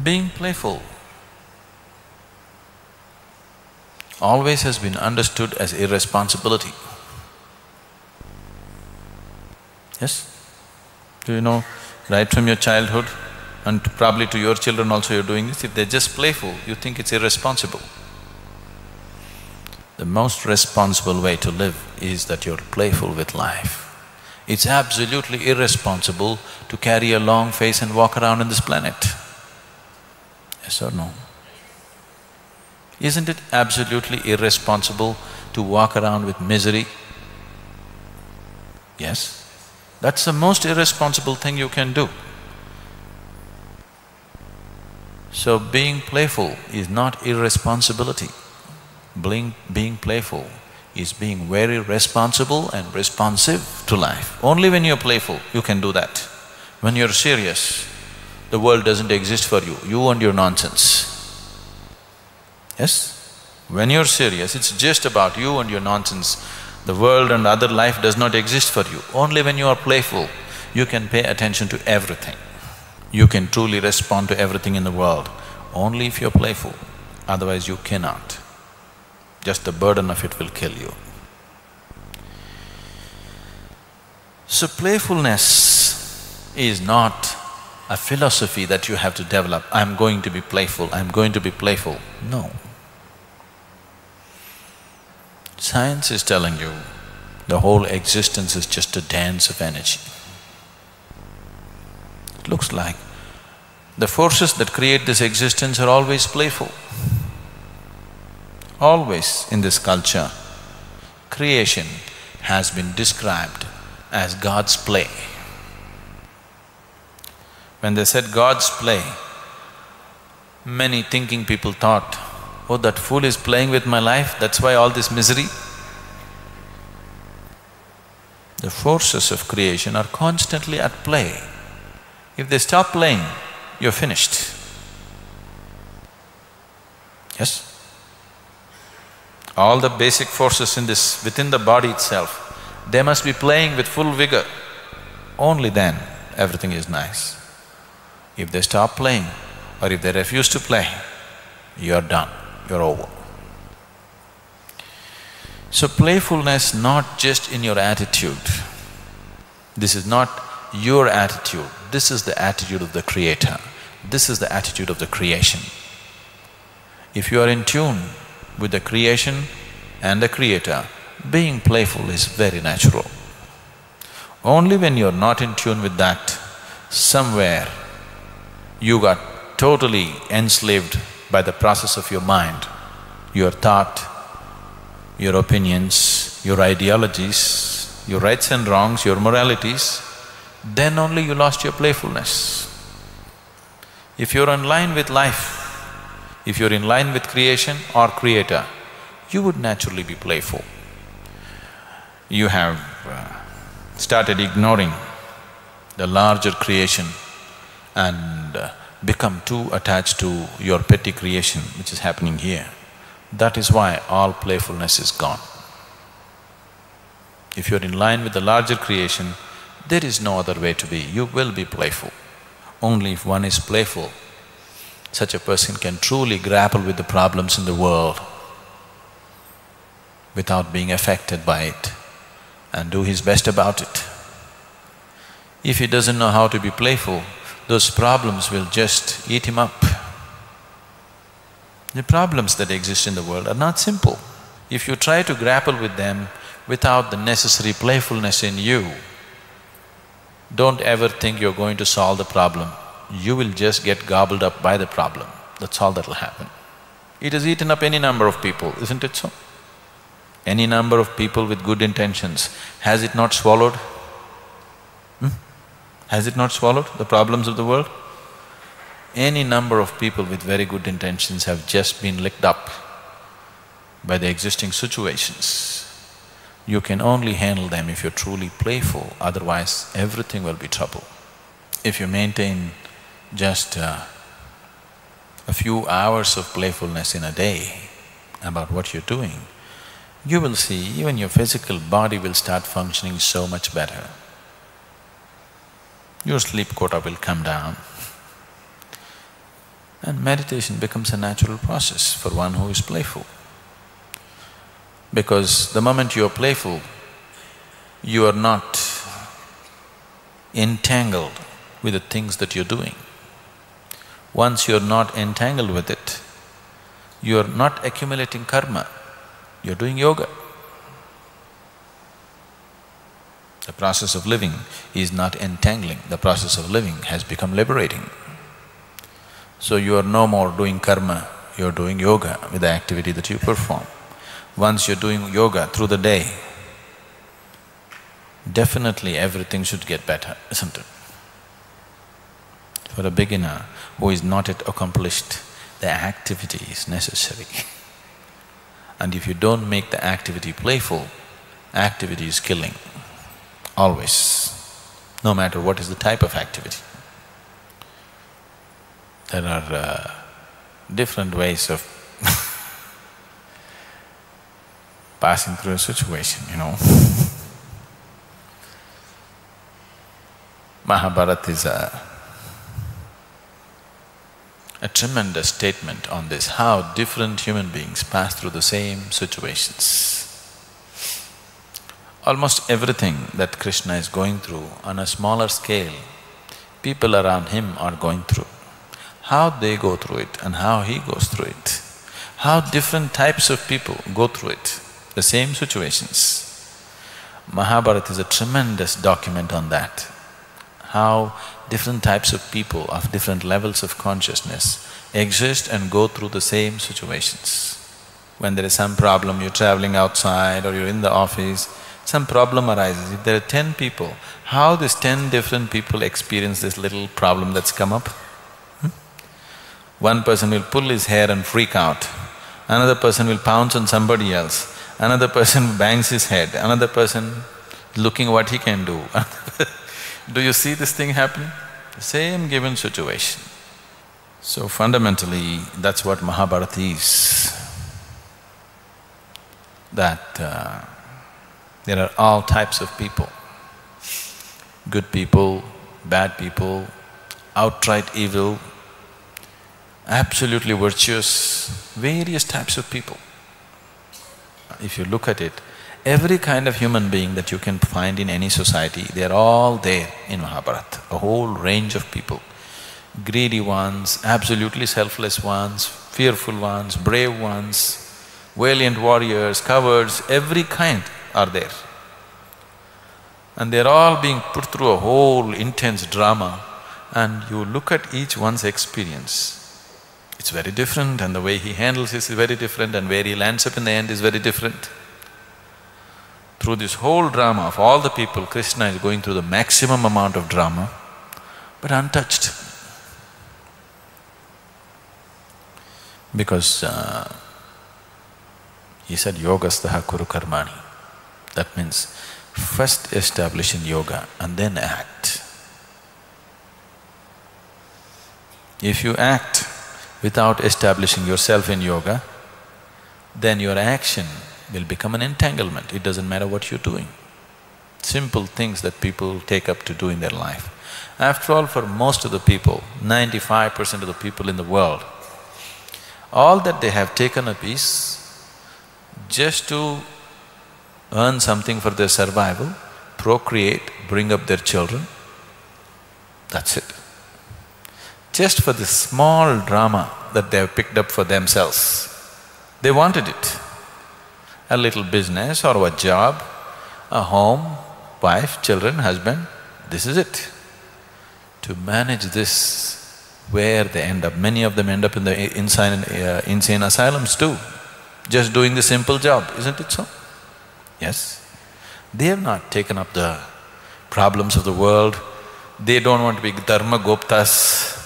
Being playful always has been understood as irresponsibility. Yes? Do you know, right from your childhood and probably to your children also you're doing this, if they're just playful, you think it's irresponsible. The most responsible way to live is that you're playful with life. It's absolutely irresponsible to carry a long face and walk around on this planet. Yes or no? Isn't it absolutely irresponsible to walk around with misery? Yes? That's the most irresponsible thing you can do. So being playful is not irresponsibility. Being playful is being very responsible and responsive to life. Only when you're playful, you can do that. When you're serious, the world doesn't exist for you, you and your nonsense. Yes? When you're serious, it's just about you and your nonsense. The world and other life does not exist for you. Only when you are playful, you can pay attention to everything. You can truly respond to everything in the world, only if you're playful. Otherwise you cannot. Just the burden of it will kill you. So playfulness is not a philosophy that you have to develop, I'm going to be playful, I'm going to be playful. No. Science is telling you the whole existence is just a dance of energy. It looks like the forces that create this existence are always playful. Always in this culture, creation has been described as God's play. When they said God's play, many thinking people thought, oh, that fool is playing with my life, that's why all this misery. The forces of creation are constantly at play. If they stop playing, you're finished. Yes? All the basic forces within the body itself, they must be playing with full vigor. Only then everything is nice. If they stop playing or if they refuse to play, you're done, you're over. So playfulness not just in your attitude. This is not your attitude, this is the attitude of the Creator. This is the attitude of the creation. If you are in tune with the creation and the Creator, being playful is very natural. Only when you're not in tune with that, somewhere you got totally enslaved by the process of your mind, your thought, your opinions, your ideologies, your rights and wrongs, your moralities, then only you lost your playfulness. If you're in line with life, if you're in line with creation or Creator, you would naturally be playful. You have started ignoring the larger creation and become too attached to your petty creation which is happening here. That is why all playfulness is gone. If you're in line with the larger creation, there is no other way to be, you will be playful. Only if one is playful, such a person can truly grapple with the problems in the world without being affected by it and do his best about it. If he doesn't know how to be playful, those problems will just eat him up. The problems that exist in the world are not simple. If you try to grapple with them without the necessary playfulness in you, don't ever think you're going to solve the problem. You will just get gobbled up by the problem, that's all that'll happen. It has eaten up any number of people, isn't it so? Any number of people with good intentions, has it not swallowed? Has it not swallowed the problems of the world? Any number of people with very good intentions have just been licked up by the existing situations. You can only handle them if you're truly playful, otherwise everything will be trouble. If you maintain just a few hours of playfulness in a day about what you're doing, you will see even your physical body will start functioning so much better. Your sleep quota will come down. And meditation becomes a natural process for one who is playful. Because the moment you are playful, you are not entangled with the things that you're doing. Once you're not entangled with it, you're not accumulating karma, you're doing yoga. The process of living is not entangling, the process of living has become liberating. So you are no more doing karma, you're doing yoga with the activity that you perform. Once you're doing yoga through the day, definitely everything should get better, isn't it? For a beginner who is not yet accomplished, the activity is necessary. And if you don't make the activity playful, activity is killing, always, no matter what is the type of activity. There are different ways of passing through a situation, you know. Mahabharata is a tremendous statement on this, how different human beings pass through the same situations. Almost everything that Krishna is going through on a smaller scale, people around him are going through. How they go through it and how he goes through it, how different types of people go through it, the same situations. Mahabharata is a tremendous document on that, how different types of people of different levels of consciousness exist and go through the same situations. When there is some problem, you're traveling outside or you're in the office, some problem arises. If there are 10 people, how these 10 different people experience this little problem that's come up? One person will pull his hair and freak out, another person will pounce on somebody else, another person bangs his head, another person looking what he can do. Do you see this thing happening? The same given situation. So fundamentally, that's what Mahabharata is. That there are all types of people. Good people, bad people, outright evil, absolutely virtuous, various types of people. If you look at it, every kind of human being that you can find in any society, they're all there in Mahabharata, a whole range of people. Greedy ones, absolutely selfless ones, fearful ones, brave ones, valiant warriors, cowards, every kind are there. And they're all being put through a whole intense drama, and you look at each one's experience, it's very different, and the way he handles this is very different, and where he lands up in the end is very different. Through this whole drama of all the people, Krishna is going through the maximum amount of drama, but untouched. Because he said, yogastaha kuru karmani. That means first establish in yoga and then act. If you act without establishing yourself in yoga, then your action will become an entanglement. It doesn't matter what you're doing. Simple things that people take up to do in their life. After all, for most of the people, 95% of the people in the world, all that they have taken up is just to earn something for their survival, procreate, bring up their children, that's it. Just for this small drama that they have picked up for themselves, they wanted it. A little business or a job, a home, wife, children, husband, this is it. To manage this, where they end up, many of them end up in the insane asylums too, just doing the simple job, isn't it so? Yes. They have not taken up the problems of the world, they don't want to be dharma guptas,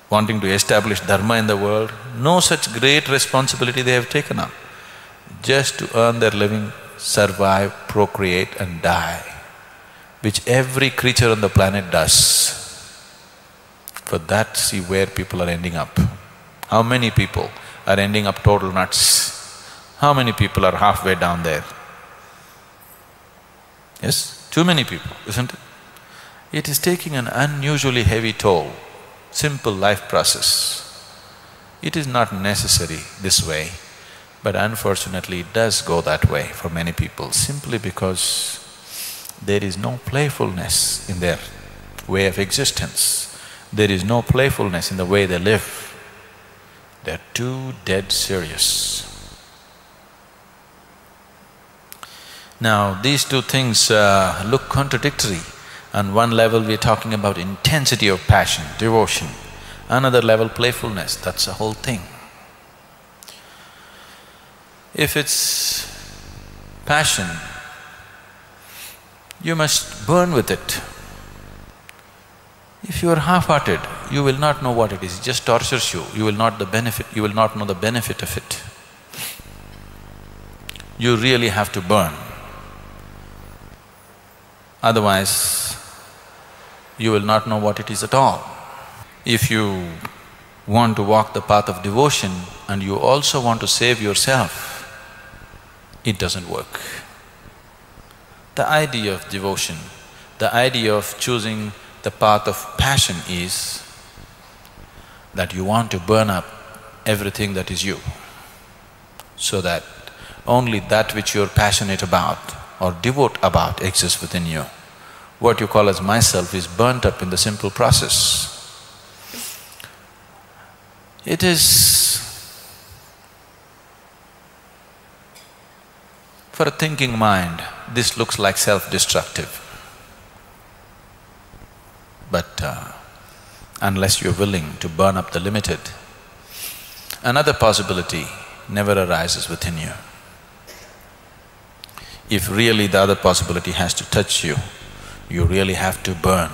wanting to establish dharma in the world. No such great responsibility they have taken up. Just to earn their living, survive, procreate and die, which every creature on the planet does. For that, see where people are ending up. How many people are ending up total nuts? How many people are halfway down there? Yes? Too many people, isn't it? It is taking an unusually heavy toll simple life process. It is not necessary this way, but unfortunately it does go that way for many people, simply because there is no playfulness in their way of existence. There is no playfulness in the way they live. They're too dead serious. Now, these two things look contradictory. On one level, we're talking about intensity of passion, devotion. Another level, playfulness, that's the whole thing. If it's passion, you must burn with it. If you are half-hearted, you will not know what it is, it just tortures you, you will not know the benefit of it. You really have to burn. Otherwise, you will not know what it is at all. If you want to walk the path of devotion and you also want to save yourself, it doesn't work. The idea of devotion, the idea of choosing the path of passion is that you want to burn up everything that is you, so that only that which you're passionate about or devote about exists within you. What you call as myself is burnt up in the simple process. It is… for a thinking mind, this looks like self-destructive. But unless you're willing to burn up the limited, another possibility never arises within you. If really the other possibility has to touch you, you really have to burn.